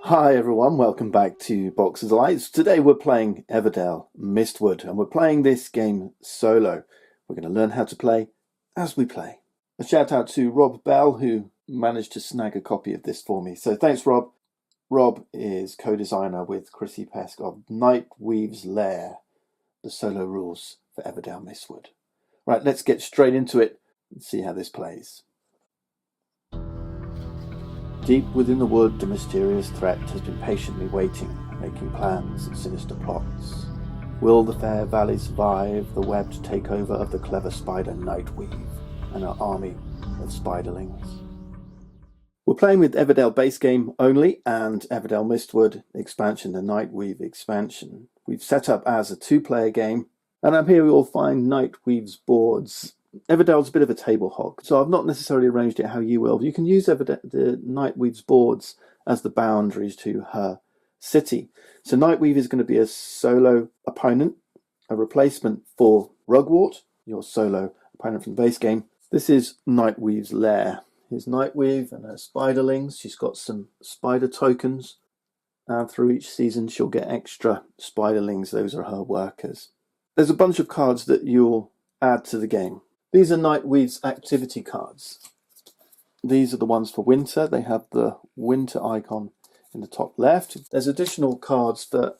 Hi everyone, welcome back to Boxes of Lights. Today we're playing Everdell Mistwood and we're playing this game solo. We're going to learn how to play as we play. A shout out to Rob Bell who managed to snag a copy of this for me. So thanks Rob. Rob is co-designer with Chrissy Pesk of Nightweave's Lair, the solo rules for Everdell Mistwood. Right, let's get straight into it and see how this plays. Deep within the wood, a mysterious threat has been patiently waiting, making plans and sinister plots. Will the fair valley survive the webbed takeover of the clever spider Nightweave and her army of spiderlings? We're playing with Everdell base game only and Everdell Mistwood expansion, the Nightweave expansion. We've set up as a two-player game, and up here you'll find Nightweave's boards. Everdell's a bit of a table hog, so I've not necessarily arranged it how you will. You can use the Nightweave's boards as the boundaries to her city. So Nightweave is going to be a solo opponent, a replacement for Rugwort, your solo opponent from the base game. This is Nightweave's lair. Here's Nightweave and her spiderlings. She's got some spider tokens, and through each season she'll get extra spiderlings. Those are her workers. There's a bunch of cards that you'll add to the game. These are Nightweave's activity cards. These are the ones for winter. They have the winter icon in the top left. There's additional cards for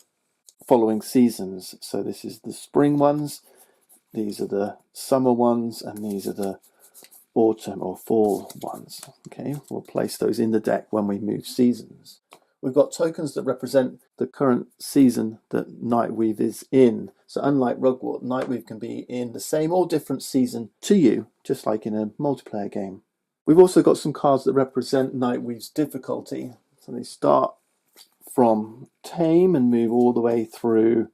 following seasons. So this is the spring ones, these are the summer ones, and these are the autumn or fall ones. Okay, we'll place those in the deck when we move seasons. We've got tokens that represent the current season that Nightweave is in. So unlike Rugwort, Nightweave can be in the same or different season to you, just like in a multiplayer game. We've also got some cards that represent Nightweave's difficulty. So they start from tame and move all the way through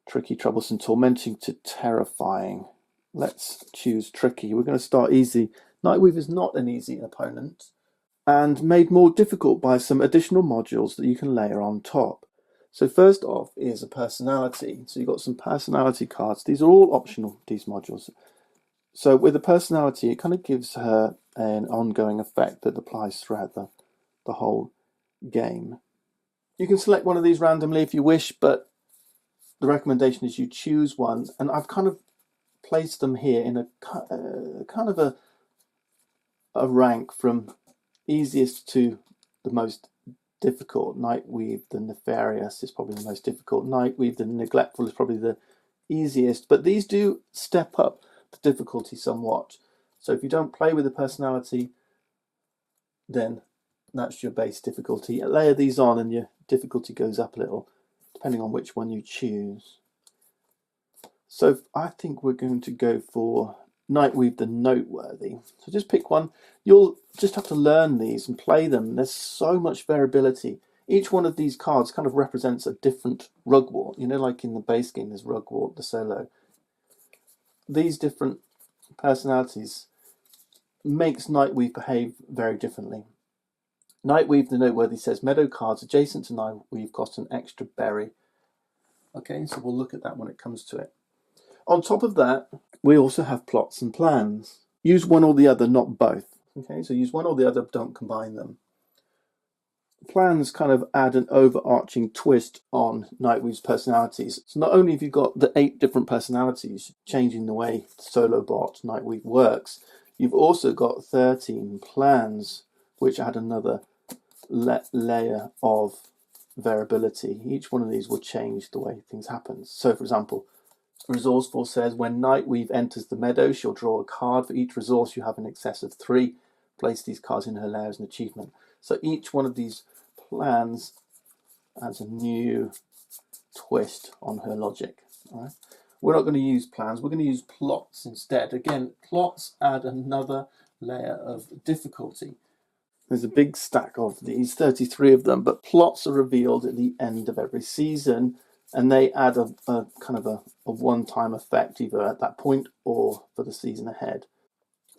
tricky, troublesome, tormenting to terrifying. Let's choose tricky. We're going to start easy. Nightweave is not an easy opponent, and made more difficult by some additional modules that you can layer on top. So first off is a personality. So you've got some personality cards. These are all optional, these modules. So with a personality, it kind of gives her an ongoing effect that applies throughout the whole game. You can select one of these randomly if you wish, but the recommendation is you choose one, and I've kind of placed them here in a kind of a rank from easiest to the most difficult. Nightweave the Nefarious is probably the most difficult. Nightweave the Neglectful is probably the easiest, but these do step up the difficulty somewhat. So if you don't play with a personality, then that's your base difficulty. Layer these on and your difficulty goes up a little, depending on which one you choose. So I think we're going to go for Nightweave the Noteworthy. So just pick one. You'll just have to learn these and play them. There's so much variability. Each one of these cards kind of represents a different Rugwort. You know, like in the base game there's Rugwort, the solo. These different personalities makes Nightweave behave very differently. Nightweave the Noteworthy says meadow cards adjacent to Nightweave cost an extra berry. Okay, so we'll look at that when it comes to it. On top of that, we also have plots and plans. Use one or the other, not both. Okay, so use one or the other, don't combine them. Plans kind of add an overarching twist on Nightweave's personalities. So not only have you got the 8 different personalities changing the way solo bot Nightweave works, you've also got 13 plans which add another layer of variability. Each one of these will change the way things happen. So for example, Resourceful says when Nightweave enters the meadow, she'll draw a card for each resource you have in excess of 3. Place these cards in her lair as an achievement. So each one of these plans adds a new twist on her logic. All right? We're not going to use plans, we're going to use plots instead. Again, plots add another layer of difficulty. There's a big stack of these, 33 of them, but plots are revealed at the end of every season, and they add a kind of a one-time effect either at that point or for the season ahead.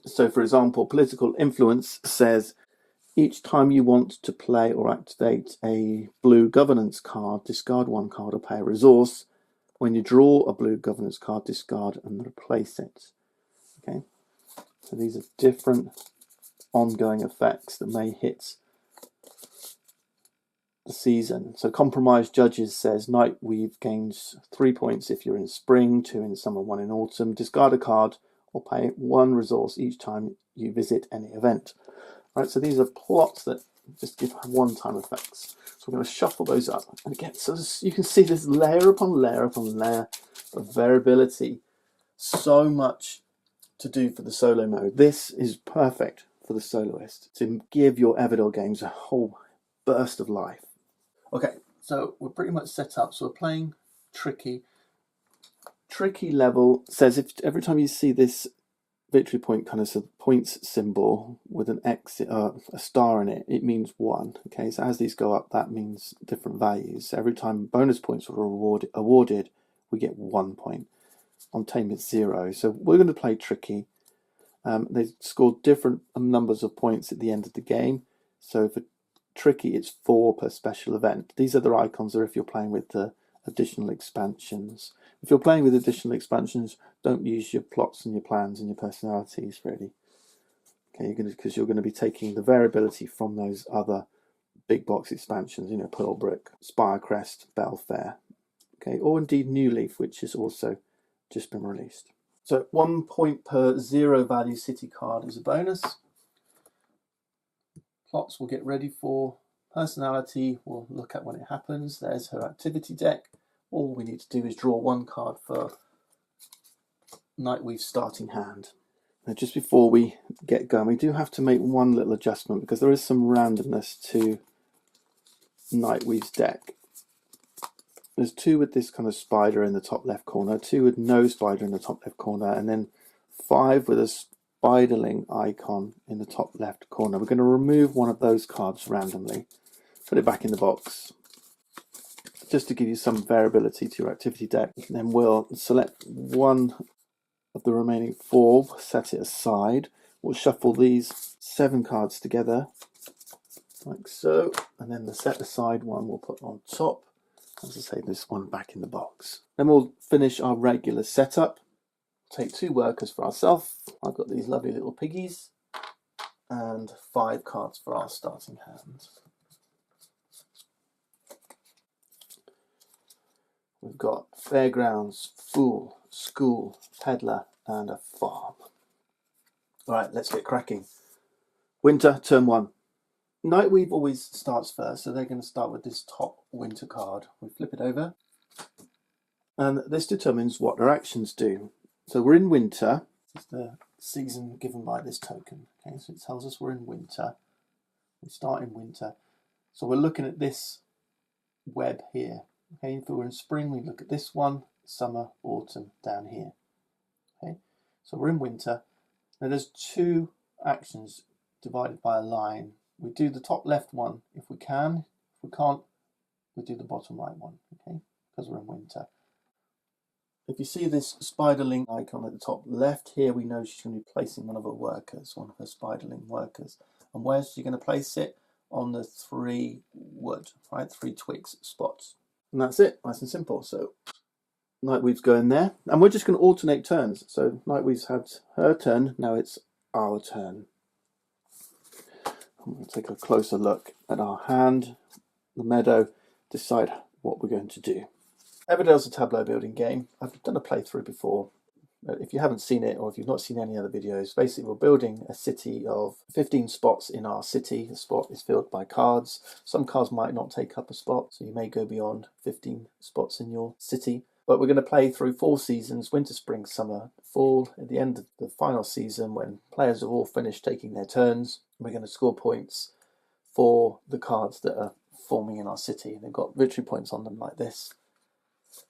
So for example, political influence says each time you want to play or activate a blue governance card, discard one card or pay a resource. When you draw a blue governance card, discard and replace it. Okay, so these are different ongoing effects that may hit the season. So Compromise Judges says Nightweave gains 3 points if you're in spring, 2 in summer, 1 in autumn. Discard a card or pay 1 resource each time you visit any event. Right, so these are plots that just give one-time effects. So we're going to shuffle those up. And again, so you can see this layer upon layer upon layer of variability. So much to do for the solo mode. This is perfect for the soloist to give your Everdell games a whole burst of life. Okay, so we're pretty much set up. So we're playing tricky. Tricky level says if every time you see this victory point kind of points symbol with an X, a star in it, it means 1. Okay, so as these go up, that means different values. So every time bonus points are awarded, we get 1 point. On tame, it's 0. So we're going to play tricky. They score different numbers of points at the end of the game. So for tricky, it's 4 per special event. These are the icons, or if you're playing with the additional expansions. If you're playing with additional expansions, don't use your plots and your plans and your personalities, really. Okay, because you're going to be taking the variability from those other big box expansions, you know, Pearlbrick, Spirecrest, Belfair, okay, or indeed New Leaf, which has also just been released. So 1 point per 0 value city card is a bonus. Plots we'll get ready for. Personality we'll look at when it happens. There's her activity deck. All we need to do is draw 1 card for Nightweave's starting hand. Now, just before we get going, we do have to make one little adjustment because there is some randomness to Nightweave's deck. There's 2 with this kind of spider in the top left corner, 2 with no spider in the top left corner, and then 5 with a spiderling icon in the top left corner. We're going to remove one of those cards randomly, put it back in the box, just to give you some variability to your activity deck. And then we'll select one of the remaining 4, set it aside. We'll shuffle these 7 cards together, like so, and then the set aside one we'll put on top. As I say, this one back in the box. Then we'll finish our regular setup. Take 2 workers for ourselves. I've got these lovely little piggies. And 5 cards for our starting hand. We've got Fairgrounds, Fool, School, Peddler, and a Farm. Alright, let's get cracking. Winter, turn 1. Nightweave always starts first, so they're going to start with this top winter card. We flip it over, and this determines what their actions do. So we're in winter. This is the season given by this token. Okay, so it tells us we're in winter. We start in winter. So we're looking at this web here. Okay, if we were in spring, we look at this one. Summer, autumn, down here. Okay, so we're in winter. Now there's 2 actions divided by a line. We do the top left one if we can. If we can't, we do the bottom right one, okay? Because we're in winter. If you see this spiderling icon at the top left here, we know she's going to be placing one of her workers, one of her spiderling workers. And where's she going to place it? On the 3 wood, right? 3 twigs spots. And that's it, nice and simple. So Nightweave's going there. And we're just going to alternate turns. So Nightweave's had her turn, now it's our turn. I'm going to take a closer look at our hand, the meadow, decide what we're going to do. Everdell's a tableau building game. I've done a playthrough before. If you haven't seen it, or if you've not seen any other videos, basically we're building a city of 15 spots in our city. The spot is filled by cards. Some cards might not take up a spot, so you may go beyond 15 spots in your city. But we're going to play through 4 seasons, winter, spring, summer, fall. At the end of the final season, when players have all finished taking their turns, we're going to score points for the cards that are forming in our city. They've got victory points on them like this.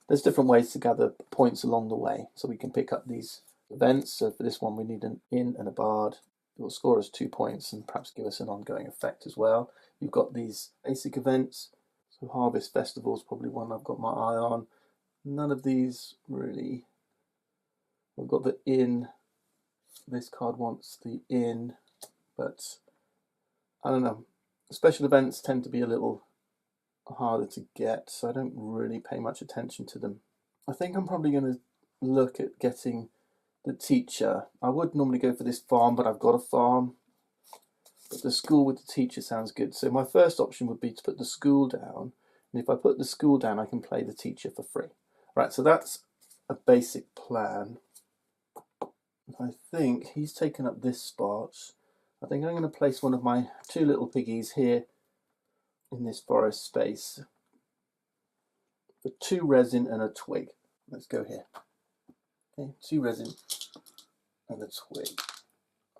There's different ways to gather points along the way, so we can pick up these events. So for this one, we need an inn and a bard. It will score us 2 points and perhaps give us an ongoing effect as well. You've got these basic events. So Harvest Festival is probably one I've got my eye on. None of these really. We've got the inn. This card wants the inn, but I don't know. Special events tend to be a little harder to get, so I don't really pay much attention to them. I think I'm probably going to look at getting the teacher. I would normally go for this farm, but I've got a farm. But the school with the teacher sounds good. So my first option would be to put the school down. And if I put the school down, I can play the teacher for free. Right, so that's a basic plan. I think he's taken up this spot. I think I'm going to place one of my two little piggies here in this forest space for 2 resin and a twig. Let's go here. Okay, 2 resin and a twig.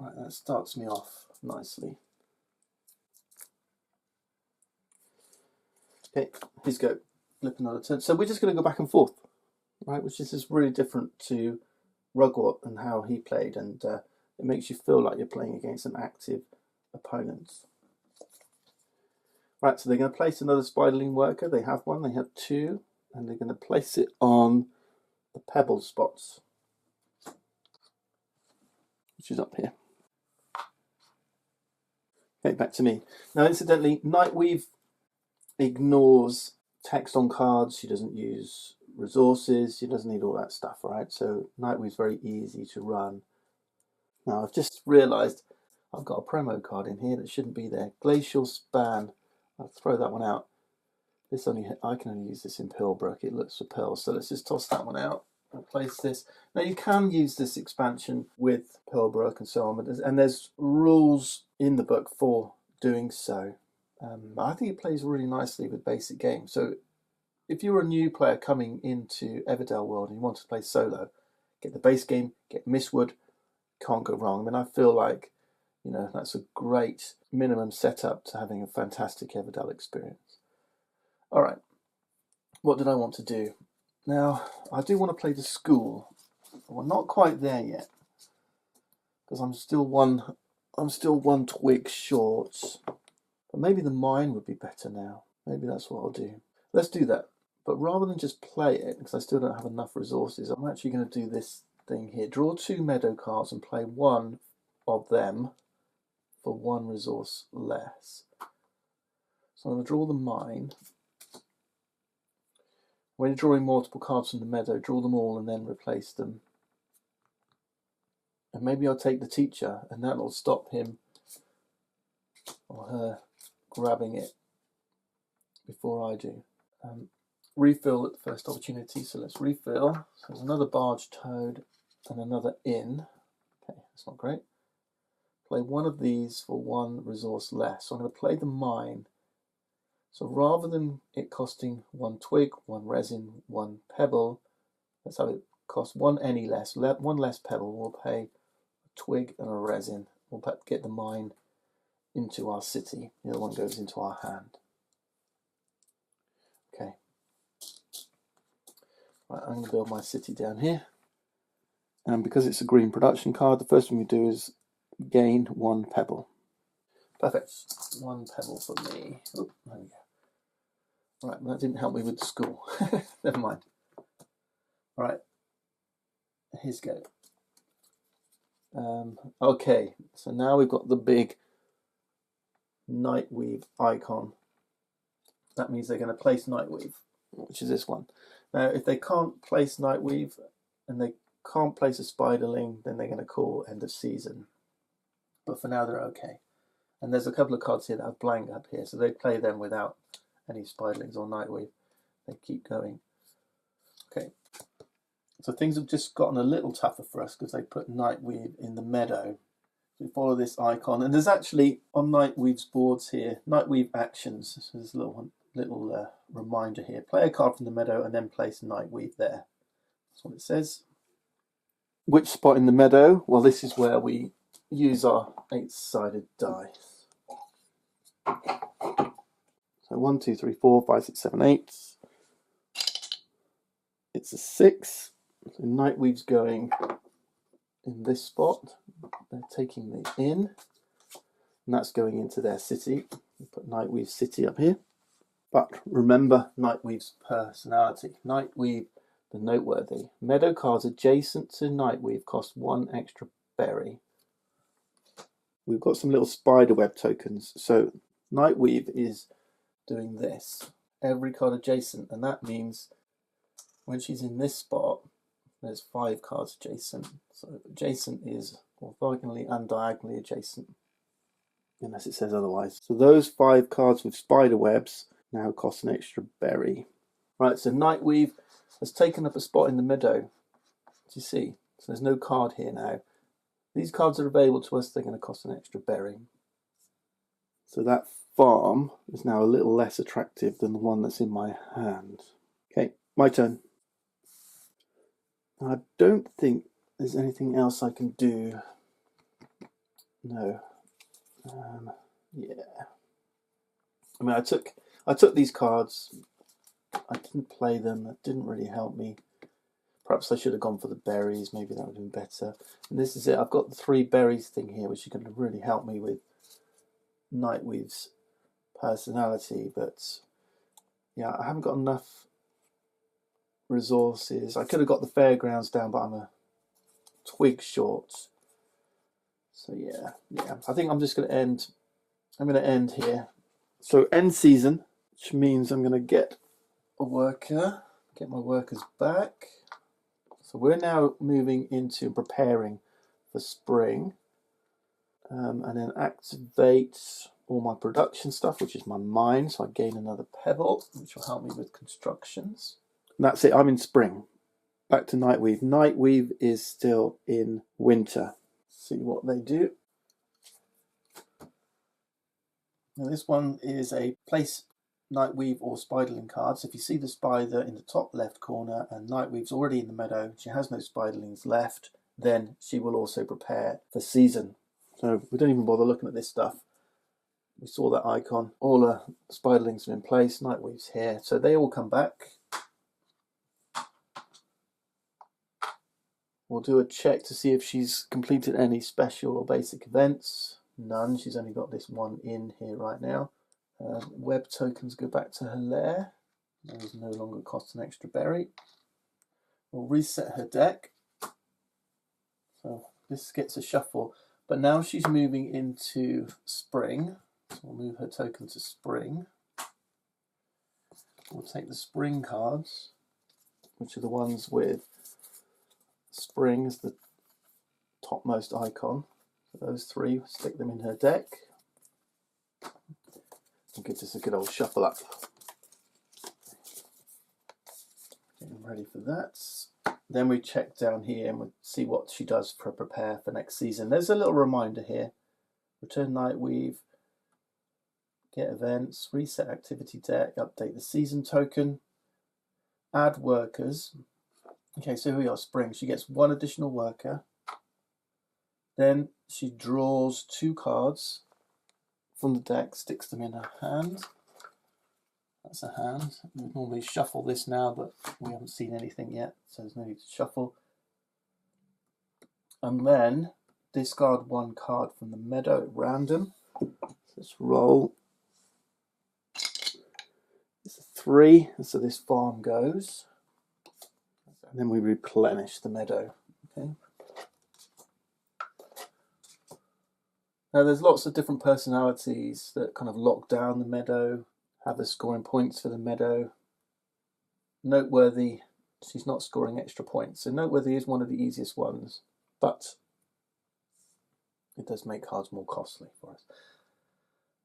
Right, that starts me off nicely. Okay, here's go. Flip another turn. So we're just going to go back and forth, right? Which is really different to Rugwort and how he played, and it makes you feel like you're playing against an active opponent. Right, so they're going to place another spiderling worker. They have one, they have 2, and they're going to place it on the pebble spots, which is up here. Okay, back to me. Now, incidentally, Nightweave ignores text on cards. She doesn't use resources. She doesn't need all that stuff, right? So Nightweave's very easy to run. Now, I've just realised I've got a promo card in here that shouldn't be there. Glacial Span. I'll throw that one out. This I can only use this in Pearlbrook. It looks for pearls, so let's just toss that one out and place this. Now you can use this expansion with Pearlbrook and so on, and there's rules in the book for doing so. I think it plays really nicely with basic games. So if you're a new player coming into Everdell World and you want to play solo, get the base game, get Mistwood, can't go wrong. I mean, I feel like, you know, that's a great minimum setup to having a fantastic Everdell experience. All right, what did I want to do? Now, I do want to play the school. We're not quite there yet, because I'm still one twig short. But maybe the mine would be better now. Maybe that's what I'll do. Let's do that. But rather than just play it, because I still don't have enough resources, I'm actually going to do this thing here. Draw 2 meadow cards and play one of them for 1 resource less. So I'm going to draw the mine. When you're drawing multiple cards from the meadow, draw them all and then replace them. And maybe I'll take the teacher, and that will stop him or her grabbing it before I do. Refill at the first opportunity, so let's refill. So there's another barge toad and another inn. Okay, that's not great. Play one of these for 1 resource less. So I'm going to play the mine. So rather than it costing 1 twig, 1 resin, 1 pebble, let's have it cost 1 any less, 1 less pebble. We'll pay a twig and a resin. We'll get the mine into our city. The other one goes into our hand. Okay. Right, I'm going to build my city down here. And because it's a green production card, the first thing we do is gain 1 pebble. Perfect. 1 pebble for me. Oh, there we go. Right, that didn't help me with the school. Never mind. All right, here's go. Okay, so now we've got the big Nightweave icon. That means they're going to place Nightweave, which is this one. Now, if they can't place Nightweave and they can't place a Spiderling, then they're going to call end of season. But for now, they're okay. And there's a couple of cards here that have blank up here, so they play them without any Spiderlings or Nightweave. They keep going. Okay, so things have just gotten a little tougher for us because they put Nightweave in the meadow. So we follow this icon, and there's actually on Nightweave's boards here, Nightweave actions. So there's a little reminder here. Play a card from the meadow and then place Nightweave there. That's what it says. Which spot in the meadow? Well, this is where we use our 8-sided die. So 1, 2, 3, 4, 5, 6, 7, 8. It's a 6. So Nightweave's going in this spot. They're taking the inn, and that's going into their city. We put Nightweave's city up here. But remember Nightweave's personality. Nightweave, the noteworthy. Meadow cards adjacent to Nightweave cost 1 extra berry. We've got some little spiderweb tokens. So Nightweave is doing this. Every card adjacent, and that means when she's in this spot, there's 5 cards adjacent. So adjacent is orthogonally and diagonally adjacent. unless it says otherwise. So those 5 cards with spider webs now cost an extra berry. Right, so Nightweave has taken up a spot in the meadow. Do you see? So there's no card here now. These cards are available to us, they're going to cost an extra berry. So that farm is now a little less attractive than the one that's in my hand. Okay, my turn. I don't think there's anything else I can do. No. Yeah. I mean, I took these cards. I didn't play them. That didn't really help me. Perhaps I should have gone for the berries. Maybe that would have been better. And this is it. I've got the 3 berries thing here, which is going to really help me with Nightweave's personality. But yeah, I haven't got enough resources. I could have got the fairgrounds down, but I'm a twig short. So yeah. I think I'm just going to end. I'm going to end here. So end season, which means I'm going to get a worker, get my workers back. So we're now moving into preparing for spring, and then activate all my production stuff, which is my mine. So I gain another pebble, which will help me with constructions. And that's it. I'm in spring. Back to Nightweave. Nightweave is still in winter. See what they do. Now this one is a place Nightweave or Spiderling card. So if you see the spider in the top left corner and Nightweave's already in the meadow, she has no spiderlings left, then she will also prepare for season. So we don't even bother looking at this stuff. We saw that icon. All the spiderlings are in place. Nightweave's here. So they all come back. We'll do a check to see if she's completed any special or basic events. None. She's only got this one in here right now. Web tokens go back to her lair. Those no longer cost an extra berry. We'll reset her deck. So this gets a shuffle. But now she's moving into spring. So we'll move her token to spring. We'll take the spring cards, which are the ones with spring as the topmost icon. So those 3, stick them in her deck. And gives us a good old shuffle up. Getting ready for that. Then we check down here and we'll see what she does for prepare for next season. There's a little reminder here. Return Nightweave, get events, reset activity deck, update the season token, add workers. Okay, so here we are, spring. She gets 1 additional worker. Then she draws 2 cards from the deck, sticks them in her hand. That's a hand. We normally shuffle this now, but we haven't seen anything yet, so there's no need to shuffle. And then discard 1 card from the meadow at random. Let's roll. It's a 3, and so this farm goes. And then we replenish the meadow. Okay. Now there's lots of different personalities that kind of lock down the meadow, have her scoring points for the meadow. Noteworthy, she's not scoring extra points. So Noteworthy is one of the easiest ones, but it does make cards more costly for us.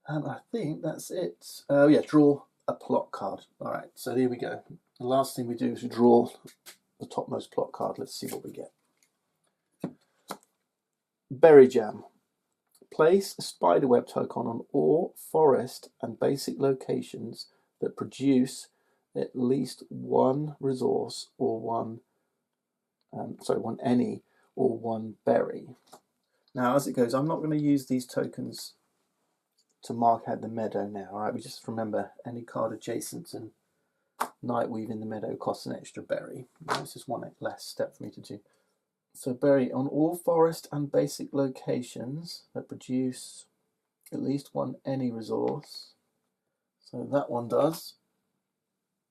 And I think that's it. Oh yeah, draw a plot card. All right, so here we go. The last thing we do is we draw the topmost plot card. Let's see what we get. Berry Jam. Place a spiderweb token on all forest and basic locations that produce at least 1 resource or 1 any or 1 berry. Now, as it goes, I'm not going to use these tokens to mark out the meadow now. All right, we just remember any card adjacent and Nightweave in the meadow costs an extra berry. This is 1 less step for me to do. So berry on all forest and basic locations that produce at least 1 any resource. So that one does,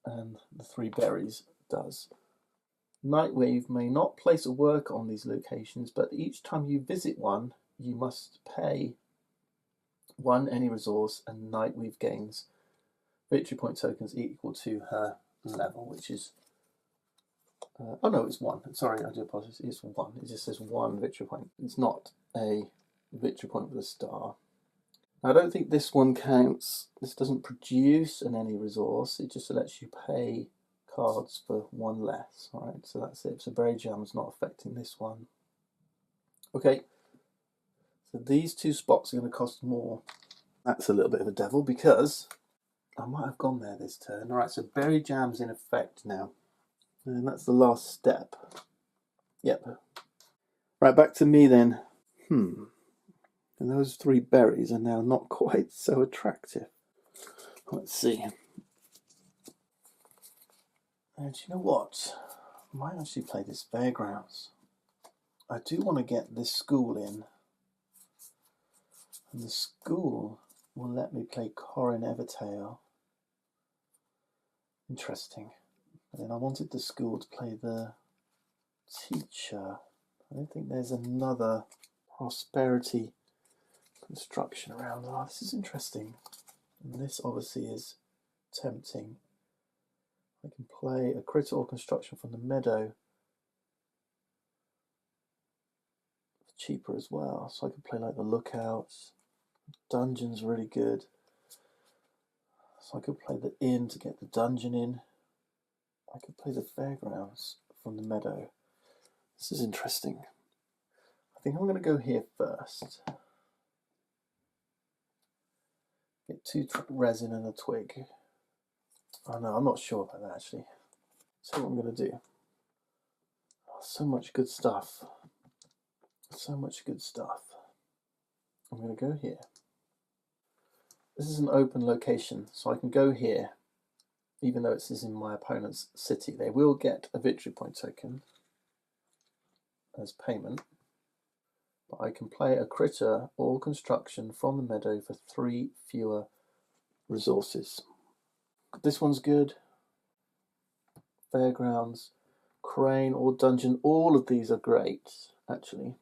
and the 3 berries does. Nightweave may not place a worker on these locations, but each time you visit one, you must pay 1 any resource, and Nightweave gains victory point tokens equal to her level, which is oh no, it's 1. Sorry, I do apologize. It's 1. It just says 1 victory point. It's not a victory point with a star. I don't think this one counts. This doesn't produce any resource. It just lets you pay cards for one less. All right, so that's it. So Berry Jam's not affecting this one. Okay, so these two spots are going to cost more. That's a little bit of a devil because I might have gone there this turn. All right, so Berry Jam's in effect now. And that's the last step. Yep. Right, back to me then. And those 3 berries are now not quite so attractive. Let's see. And you know what? I might actually play this Fairgrounds. I do want to get this school in. And the school will let me play Corin Everdell. Interesting. And then I wanted the school to play the teacher. I don't think there's another prosperity construction around. Oh, this is interesting. And this obviously is tempting. I can play a critter or construction from the meadow. Cheaper as well. So I could play like the lookouts. Dungeon's really good. So I could play the inn to get the dungeon in. I could play the fairgrounds from the meadow. This is interesting. I think I'm going to go here first. Get 2 resin and a twig. Oh no, I'm not sure about that actually. So what I'm going to do. Oh, so much good stuff. So much good stuff. I'm going to go here. This is an open location, so I can go here, even though this is in my opponent's city. They will get a victory point token as payment, but I can play a critter or construction from the meadow for 3 fewer resources. This one's good. Fairgrounds, crane or dungeon, all of these are great, actually.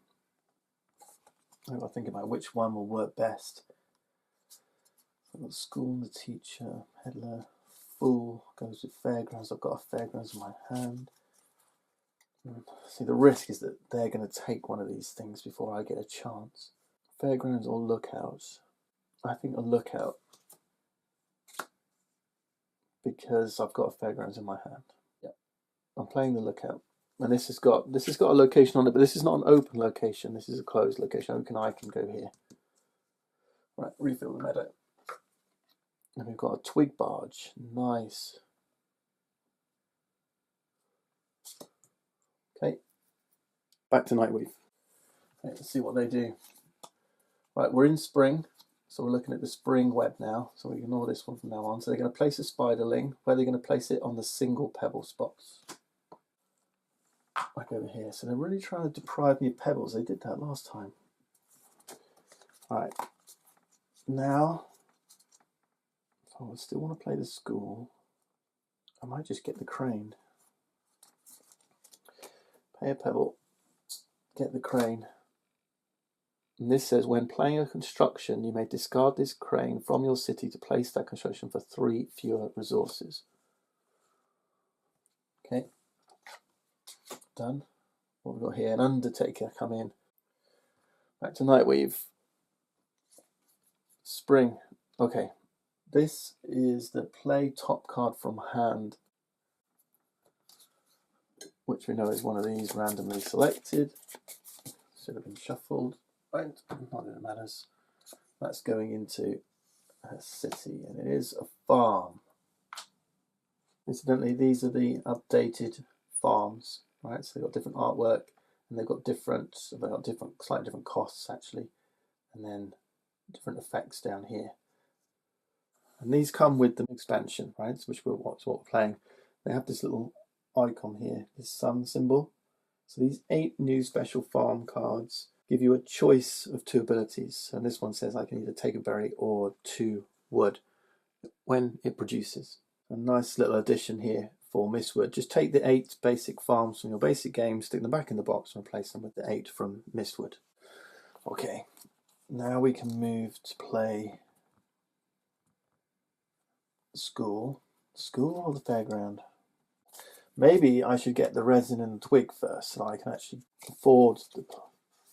I've got to think about which one will work best. I've got school, the teacher, peddler, fool, goes with fairgrounds. I've got a fairgrounds in my hand. See, the risk is that they're going to take one of these things before I get a chance. Fairgrounds or lookouts? I think a lookout, because I've got a fairgrounds in my hand. Yeah, I'm playing the lookout, and this has got a location on it, but this is not an open location. This is a closed location. I can go here. Right, refill the meadow. And we've got a twig barge. Nice. Okay. Back to Nightweave. Okay, let's see what they do. Right, we're in spring. So we're looking at the spring web now. So we ignore this one from now on. So they're going to place a spiderling. Where they're going to place it on the single pebble spots. Back over here. So they're really trying to deprive me of pebbles. They did that last time. All right. Now, I still want to play the school. I might just get the crane. Pay a pebble. Get the crane. And this says, when playing a construction, you may discard this crane from your city to place that construction for 3 fewer resources. Okay. Done. What have we got here? An Undertaker come in. Back to Nightweave. Spring. Okay. This is the play top card from hand, which we know is one of these randomly selected. Should have been shuffled. Right, not that it matters. That's going into a city, and it is a farm. Incidentally, these are the updated farms, right? So they've got different artwork, and they've got slightly different costs actually, and then different effects down here. And these come with the expansion, right? Which what we're playing. They have this little icon here, this sun symbol. So these 8 new special farm cards give you a choice of 2 abilities. And this one says I can either take a berry or 2 wood when it produces. A nice little addition here for Mistwood. Just take the 8 basic farms from your basic game, stick them back in the box and replace them with the 8 from Mistwood. Okay, now we can move to play school. School or the fairground? Maybe I should get the resin and the twig first so I can actually afford the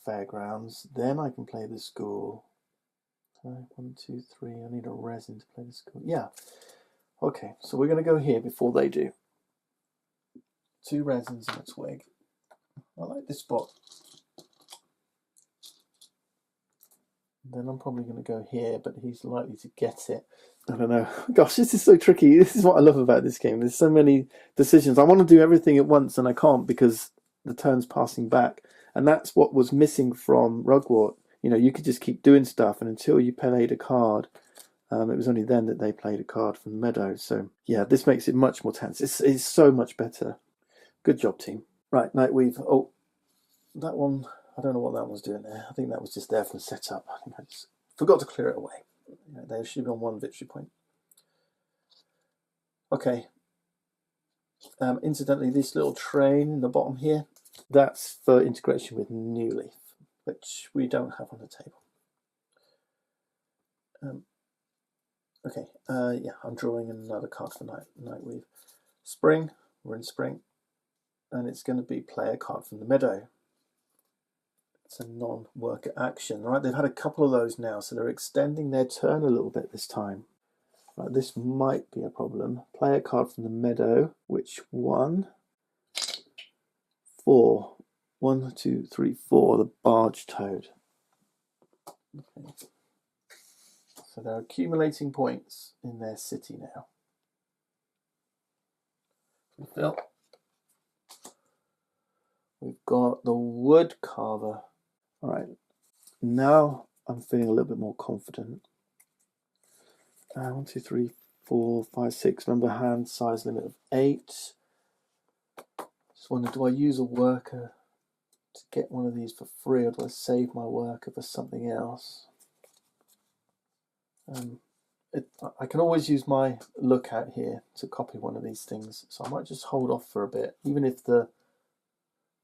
fairgrounds. Then I can play the school. 1, 2, 3. I need a resin to play the school. Yeah. Okay, so we're going to go here before they do. 2 resins and a twig. I like this spot. Then I'm probably going to go here, but he's likely to get it. I don't know. Gosh, this is so tricky. This is what I love about this game. There's so many decisions. I want to do everything at once, and I can't because the turn's passing back. And that's what was missing from Rugwort. You know, you could just keep doing stuff, and until you played a card, it was only then that they played a card from the meadow. So, yeah, this makes it much more tense. It's so much better. Good job, team. Right, Nightweave. Oh, that one... I don't know what that one's doing there. I think that was just there for the setup. I think I just forgot to clear it away. Yeah, they should be on 1 victory point. Okay. Incidentally, this little train in the bottom here, that's for integration with New Leaf, which we don't have on the table. Okay. Yeah, I'm drawing another card for Nightweave. Spring. We're in spring, and it's going to be play a card from the meadow. It's a non-worker action, right? They've had a couple of those now, so they're extending their turn a little bit this time. Right, this might be a problem. Play a card from the meadow. Which one? 4. 1, 2, 3, 4. The barge toad. Okay. So they're accumulating points in their city now. Phil. We've got the wood carver. All right, now I'm feeling a little bit more confident. 1, 2, 3, 4, 5, 6. Remember, hand size limit of 8. Just wonder, do I use a worker to get one of these for free, or do I save my worker for something else? I can always use my lookout here to copy one of these things, so I might just hold off for a bit. Even if the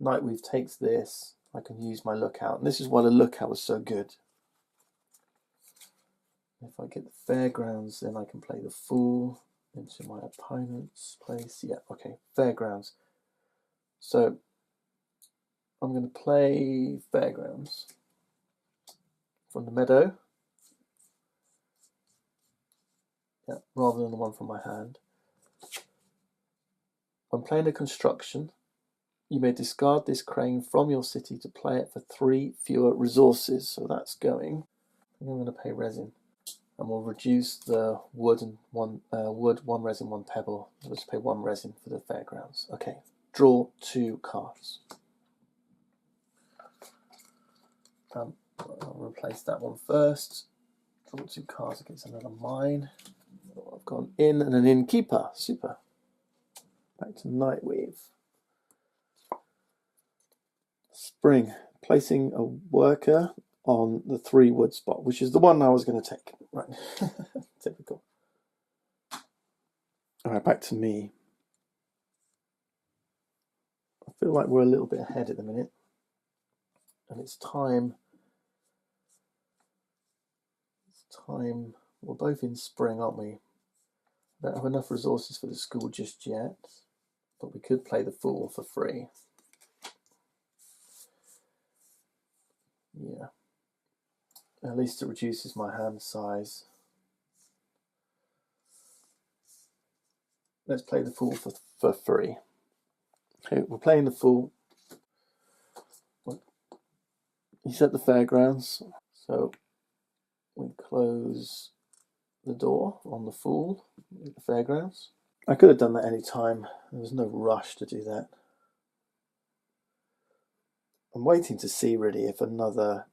Nightweave takes this, I can use my lookout, and this is why the lookout was so good. If I get the fairgrounds, then I can play the fool into my opponent's place. Yeah, okay, fairgrounds. So I'm going to play fairgrounds from the meadow. Yeah, rather than the one from my hand. I'm playing a construction. You may discard this crane from your city to play it for 3 fewer resources. So that's going. I think I'm going to pay resin, and we'll reduce the wood and 1 resin, 1 pebble. We'll just pay 1 resin for the fairgrounds. Okay, draw 2 cards. I'll replace that one first. Draw 2 cards against another mine. I've gone in and an innkeeper. Super. Back to Nightweave. Spring. Placing a worker on the 3 wood spot, which is the one I was going to take. Right. Typical. Alright, back to me. I feel like we're a little bit ahead at the minute. And it's time. We're both in spring, aren't we? Don't have enough resources for the school just yet, but we could play the fool for free. Yeah. At least it reduces my hand size. Let's play the fool for free. Okay, we're playing the fool. He's at the fairgrounds, so we close the door on the fool at the fairgrounds. I could have done that any time. There was no rush to do that. I'm waiting to see really if another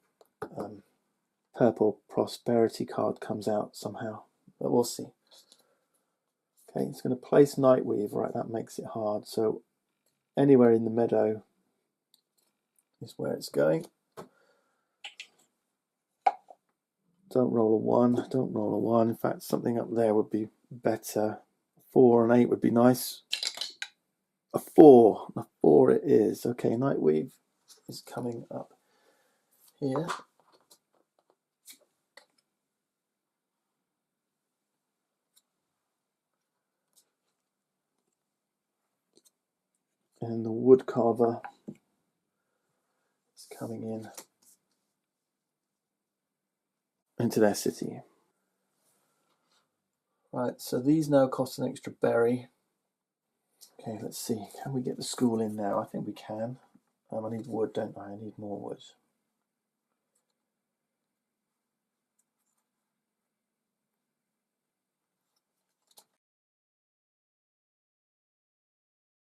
purple prosperity card comes out somehow, but we'll see. Okay, it's going to place Nightweave, right, that makes it hard. So anywhere in the meadow is where it's going. Don't roll a 1, don't roll a 1. In fact, something up there would be better. 4 and 8 would be nice. A 4 it is. Okay, Nightweave is coming up here. And the wood carver is coming in. into their city. Right, so these now cost an extra berry. Okay, let's see. Can we get the school in now? I think we can. I need wood, don't I? I need more wood.